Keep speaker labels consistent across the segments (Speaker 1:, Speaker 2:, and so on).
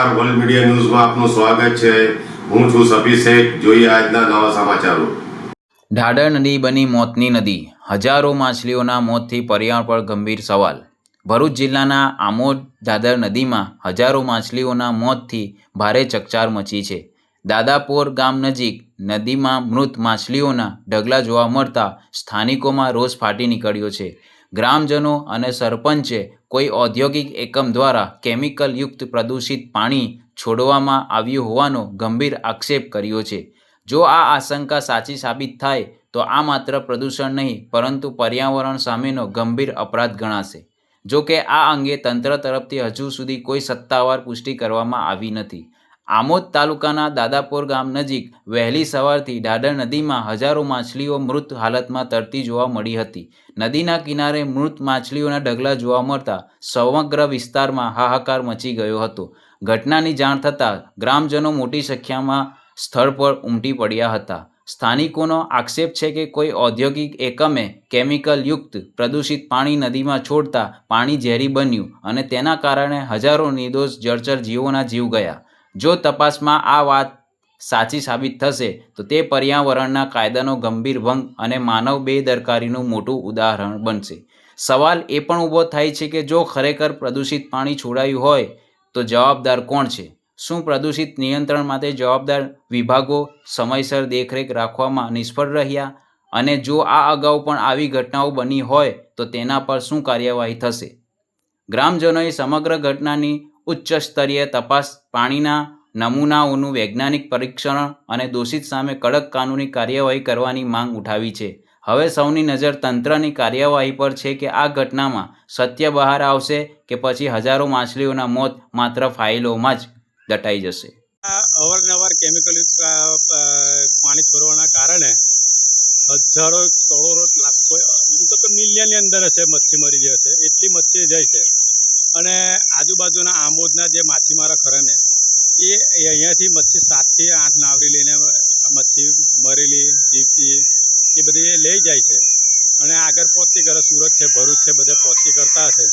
Speaker 1: નમસ્કાર, world media ન્યૂઝમાં આપનું સ્વાગત છે। હું છું સફી શેખ। જોઈએ આજના નવા સમાચારો।
Speaker 2: ઢાઢર નદી બની મોતની નદી, હજારો માછલીઓના મોતથી પર્યાવરણ પર ગંભીર સવાલ। ભરૂચ જિલ્લાના આમોદ ઢાઢર નદીમાં હજારો માછલીઓના મોતથી ભારે ચકચાર મચી છે। દાદાપોર ગામ નજીક નદીમાં મૃત માછલીઓના ઢગલા જોવા મળતા સ્થાનિકોમાં રોષ ફાટી નીકળ્યો છે। ગ્રામજનો અને સરપંચે કોઈ ઔદ્યોગિક એકમ દ્વારા કેમિકલયુક્ત પ્રદૂષિત પાણી છોડવામાં આવ્યું હોવાનો ગંભીર આક્ષેપ કર્યો છે। જો આ આશંકા સાચી સાબિત થાય તો આ માત્ર પ્રદૂષણ નહીં પરંતુ પર્યાવરણ સામેનો ગંભીર અપરાધ ગણાશે। જો કે આ અંગે તંત્ર તરફથી હજુ સુધી કોઈ સત્તાવાર પુષ્ટિ કરવામાં આવી નથી। આમોદ તાલુકાના દાદાપોર ગામ નજીક વહેલી સવારથી ઢાઢર નદીમાં હજારો માછલીઓ મૃત હાલતમાં તરતી જોવા મળી હતી। નદીના કિનારે મૃત માછલીઓના ઢગલા જોવા મળતા સમગ્ર વિસ્તારમાં હાહાકાર મચી ગયો હતો। ઘટનાની જાણ થતાં ગ્રામજનો મોટી સંખ્યામાં સ્થળ પર ઉમટી પડ્યા હતા। સ્થાનિકોનો આક્ષેપ છે કે કોઈ ઔદ્યોગિક એકમે કેમિકલયુક્ત પ્રદૂષિત પાણી નદીમાં છોડતા પાણી ઝેરી બન્યું અને તેના કારણે હજારો નિર્દોષ જળચર જીવોના જીવ ગયા। જો તપાસમાં આ વાત સાચી સાબિત થશે તો તે પર્યાવરણના કાયદાનો ગંભીર ભંગ અને માનવ બેદરકારીનું મોટું ઉદાહરણ બનશે। સવાલ એ પણ ઊભો થાય છે કે જો ખરેખર પ્રદૂષિત પાણી છોડાયું હોય તો જવાબદાર કોણ છે? શું પ્રદૂષિત નિયંત્રણ માટે જવાબદાર વિભાગો સમયસર દેખરેખ રાખવામાં નિષ્ફળ રહ્યા? અને જો આ અગાઉ પણ આવી ઘટનાઓ બની હોય તો તેના પર શું કાર્યવાહી થશે? ગ્રામજનોએ સમગ્ર ઘટનાની ઉચ્ચ સ્તરીય તપાસ, પાણીના નમૂનાઓનું વૈજ્ઞાનિક પરીક્ષણ અને દોષિત સામે કડક કાનૂની કાર્યવાહી કરવાની માંગ ઉઠાવી છે। હવે સૌની નજર તંત્રની કાર્યવાહી પર છે કે આ ઘટનામાં સત્ય બહાર આવશે કે પછી હજારો માછલીઓના મોત માત્ર ફાઇલોમાં જ દટાઈ જશે।
Speaker 3: અવારનવાર કેમિકલયુક્ત પાણી છોડવાના કારણે હજારો કરોડો લાખો હું તો મિલિયનની અંદર હશે મચ્છી મરી જાય છે, એટલી મચ્છી જાય છે। અને આજુબાજુના આમોદના જે માછીમારા ખરા ને એ અહીંયાથી મચ્છી 7 થી 8 નાવરી લઈને મચ્છી મરેલી જીવતી એ બધી લઈ જાય છે અને આગળ પહોંચતી કરે, સુરત છે, ભરૂચ છે, બધે પહોંચતી કરતા હશે।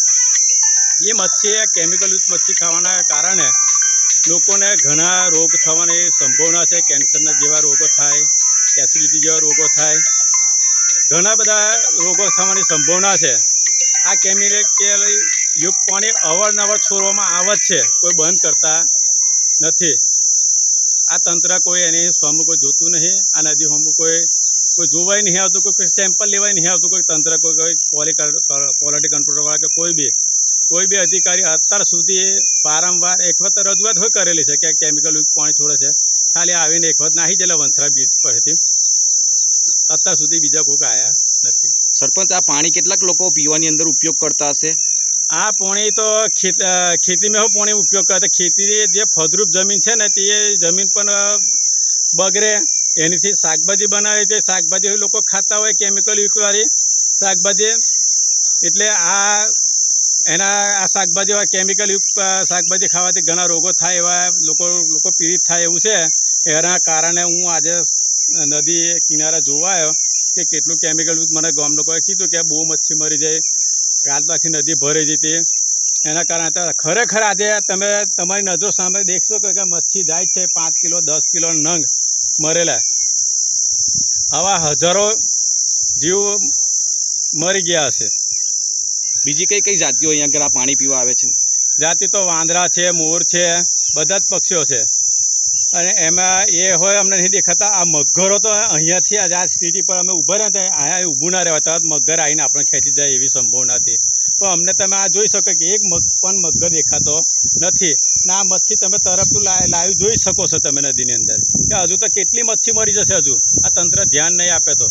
Speaker 3: એ મચ્છી કેમિકલયુક્ત મચ્છી ખાવાના કારણે લોકોને ઘણા રોગ થવાની સંભાવના છે। કેન્સરના જેવા રોગો થાય, એસિડિટી જેવા રોગો થાય, ઘણા બધા રોગો થવાની સંભાવના છે। આ કેમિકલયુક્ત પાણી અવારનવાર છોડવામાં આવે જ છે, કોઈ બંધ કરતા નથી। આ તંત્ર કોઈ એની સામે કોઈ જોતું નહીં, આ નદી સામે કોઈ જોવાય નહીં આવતું, કોઈ સેમ્પલ લેવાય નહીં આવતું, કોઈ તંત્ર કોઈ ક્વોલિટી કંટ્રોલવાળા કે કોઈ બી અધિકારી અત્યાર સુધી વારંવાર એક વખત રજૂઆત હોય કરેલી છે કે કેમિકલયુક્ત પાણી છોડે છે, ખાલી આવીને એક વખત નાહી ગયેલા વંસરા બીચ પરથી, અત્યાર સુધી બીજા કોઈ આવ્યા નથી।
Speaker 4: સરપંચ, આ પાણી કેટલાક લોકો પીવાની અંદર ઉપયોગ કરતા હશે?
Speaker 3: આ પાણી તો ખેતીમાં પાણી ઉપયોગ કરતા, ખેતી જે ફળદ્રુપ જમીન છે ને તે જમીન પણ બગડે, એનાથી શાકભાજી બનાવે છે, શાકભાજી લોકો ખાતા હોય કેમિકલયુક્તવાળી શાકભાજી, એટલે આ શાકભાજી કેમિકલયુક્ત શાકભાજી ખાવાથી ઘણા રોગો થાય, એવા લોકો પીડિત થાય એવું છે। એના કારણે હું આજે નદી કિનારે જોવા આવ્યો કે કેટલું કેમિકલયુક્ત, મને ગામ લોકોએ કીધું કે બહુ મચ્છી મરી જાય, કાલ પાછી નદી ભરાઈ જતી। એના કારણે ખરેખર આજે તમે તમારી નજરો સામે દેખશો કે મચ્છી જાય છે 5 કિલો 10 કિલો નંગ મરેલા, આવા હજારો જીવ મરી ગયા હશે।
Speaker 4: બીજી કઈ જાતિઓ અહીંયા આગળ આ પાણી પીવા આવે છે?
Speaker 3: જાતિ તો વાંદરા છે, મોર છે, બધા જ પક્ષીઓ છે। અને એમાં એ હોય અમને નહીં દેખાતા, આ મગરો તો અહીંયાથી આ સિટી પર અમે ઊભા રહ્યા હતા, અહીંયા ઊભું ના રહેવા, તરત મગર આવીને આપણે ખેંચી જાય એવી સંભાવના હતી। પણ અમને તમે આ જોઈ શકો કે એક પણ મગર દેખાતો નથી ને આ મચ્છી તમે તરફનું લાઈવ જોઈ શકો છો તમે નદીની અંદર કે હજુ તો કેટલી મચ્છી મરી જશે હજુ, આ તંત્ર ધ્યાન નહીં આપે તો।